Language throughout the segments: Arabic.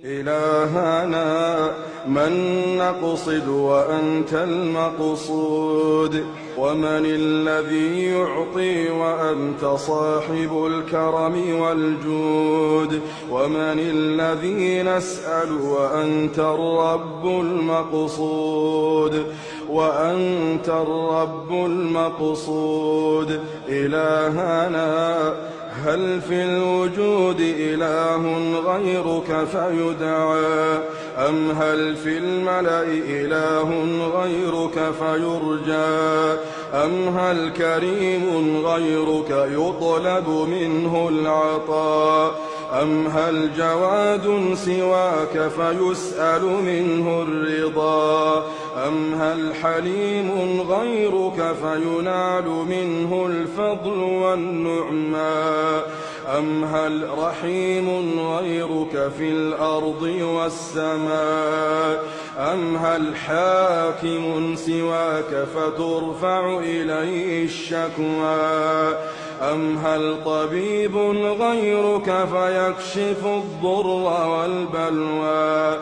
إلهنا من نقصد وأنت المقصود، ومن الذي يعطي وأنت صاحب الكرم والجود، ومن الذي نسأل وأنت الرب المقصود، وأنت الرب المقصود. إلهنا هل في الوجود إله غيرك فيدعى، أم هل في الملأ إله غيرك فيرجى، أم هل كريم غيرك يطلب منه العطاء، أم هل جواد سواك فيسأل منه الرضا، أم هل حليم غيرك فينال منه الفضل والنعماء، أم هل رحيم غيرك في الأرض والسماء، أم هل حاكم سواك فترفع إليه الشكوى، أم هل طبيب غيرك فيكشف الضر والبلوى،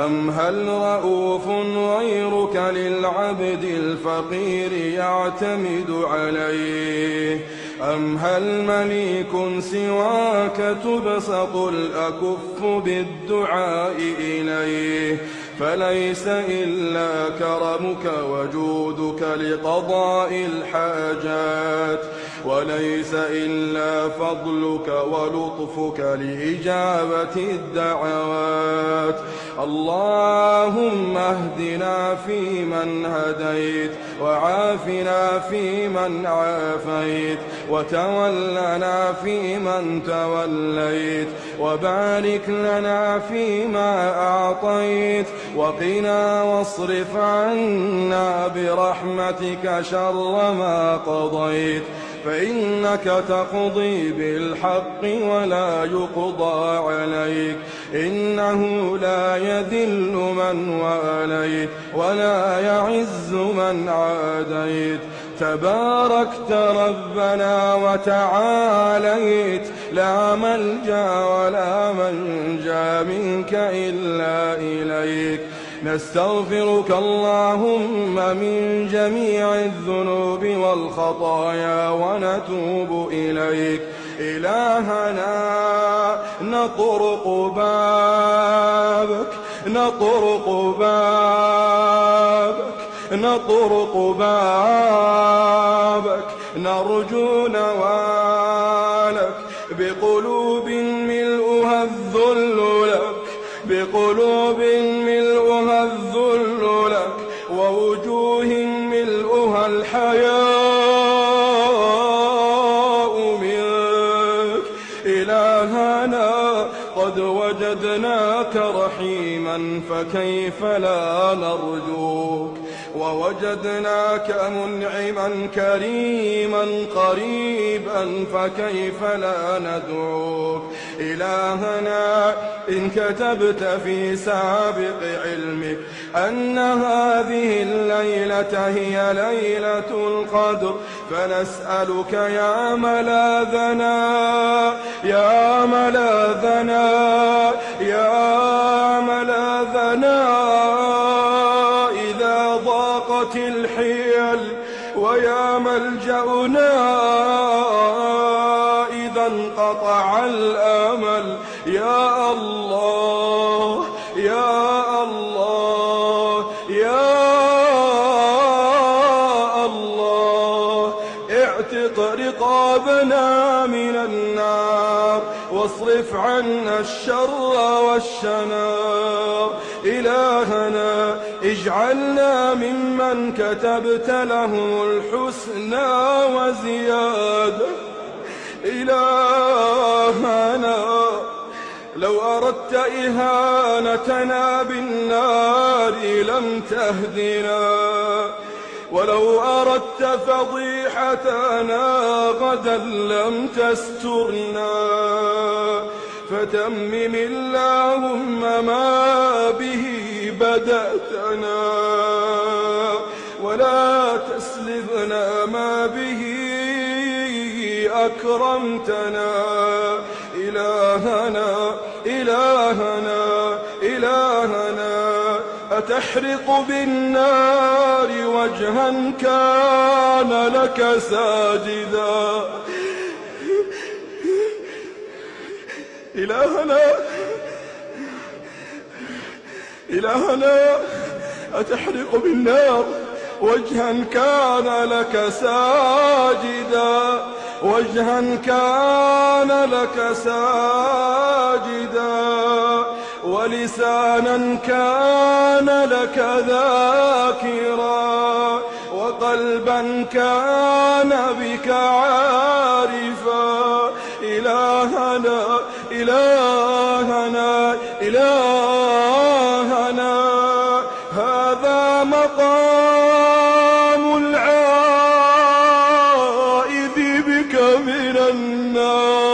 أم هل رؤوف غيرك للعبد الفقير يعتمد عليه، أم هل مليك سواك تبسط الأكف بالدعاء إليه، فليس إلا كرمك وجودك لقضاء الحاجات، وليس إلا فضلك ولطفك لإجابة الدعوات. اللهم اهدنا فيمن هديت، وعافنا فيمن عافيت، وتولنا فيمن توليت، وبارك لنا فيما أعطيت، وقنا واصرف عنا برحمتك شر ما قضيت، فإنك تقضي بالحق ولا يقضى عليك، إنه لا يذل من واليت ولا يعز من عاديت، تباركت ربنا وتعاليت، لا ملجأ ولا منجا منك إلا إليك. نستغفرك اللهم من جميع الذنوب والخطايا ونتوب إليك. إلهنا نطرق بابك، نطرق بابك، نطرق بابك، نرجو نوالك بقلوب ملؤها الذل لك، بقلوب ملؤها الذل لك، ووجوه ملؤها الحياء منك. إلهنا قد وجدناك رحيما فكيف لا نرجوك، ووجدناك منعما كريما قريبا فكيف لا ندعوك. إلهنا إن كتبت في سابق علمك أن هذه الليلة هي ليلة القدر فنسألك يا ملاذنا، يا ملاذنا، يا ملاذنا إذا ضاقت الحيل، ويا ملجأنا إذا انقطع الأمل. يا الله، يا الله، يا الله، اعتق رقابنا من النار واصرف عنا الشر والشنار. إلهنا اجعلنا ممن كتبت له الحسنى وزيادة. إلهنا لو أردت إهانتنا بالنار لم تهدنا، ولو أردت فضيحتنا غدا لم تسترنا، فتمم اللهم ما به بدأتنا، ولا تسلبنا ما به أكرمتنا. إلهنا، إلهنا أتحرق بالنار وجها كان لك ساجدا. إلهنا أتحرق بالنار وجها كان لك ساجدا، وجها كان لك ساجدا، ولسانا كان لك ذاكرا، وقلبا كان بك عارفا. إلهنا إلهنا إلهنا، هذا مقام العائذ بك من النار.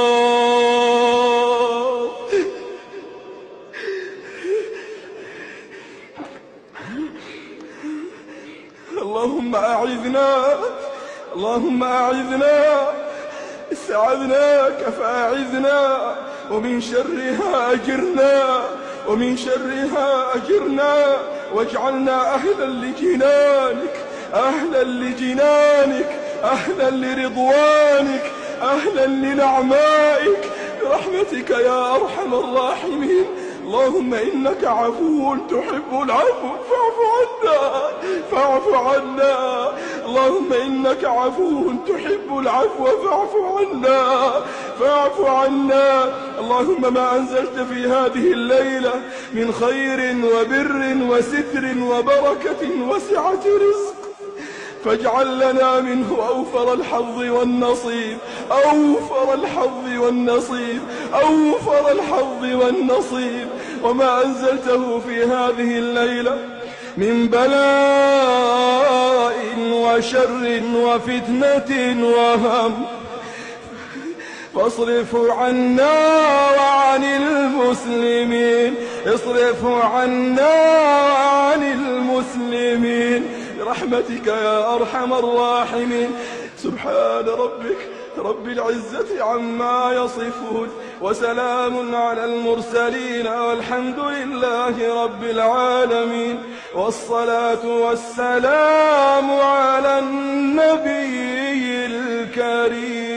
اللهم أعذنا، استعذناك فأعذنا، ومن شرها أجرنا، واجعلنا أهلا لجنانك، أهلا لرضوانك، أهلا لنعمائك، برحمتك يا أرحم الراحمين. اللهم إنك عفو تحب العفو فاعف عنا. اللهم إنك عفو تحب العفو فاعف عنا. اللهم ما أنزلت في هذه الليلة من خير وبر وستر وبركة وسعة رزق، فاجعل لنا منه أوفر الحظ والنصيب. وما أنزلته في هذه الليلة من بلاء وشر وفتنة وهم فاصرف عنا وعن المسلمين برحمتك يا أرحم الراحمين. سبحان ربك رب العزة عما يصفون، وسلام على المرسلين، والحمد لله رب العالمين. والصلاة والسلام على النبي الكريم.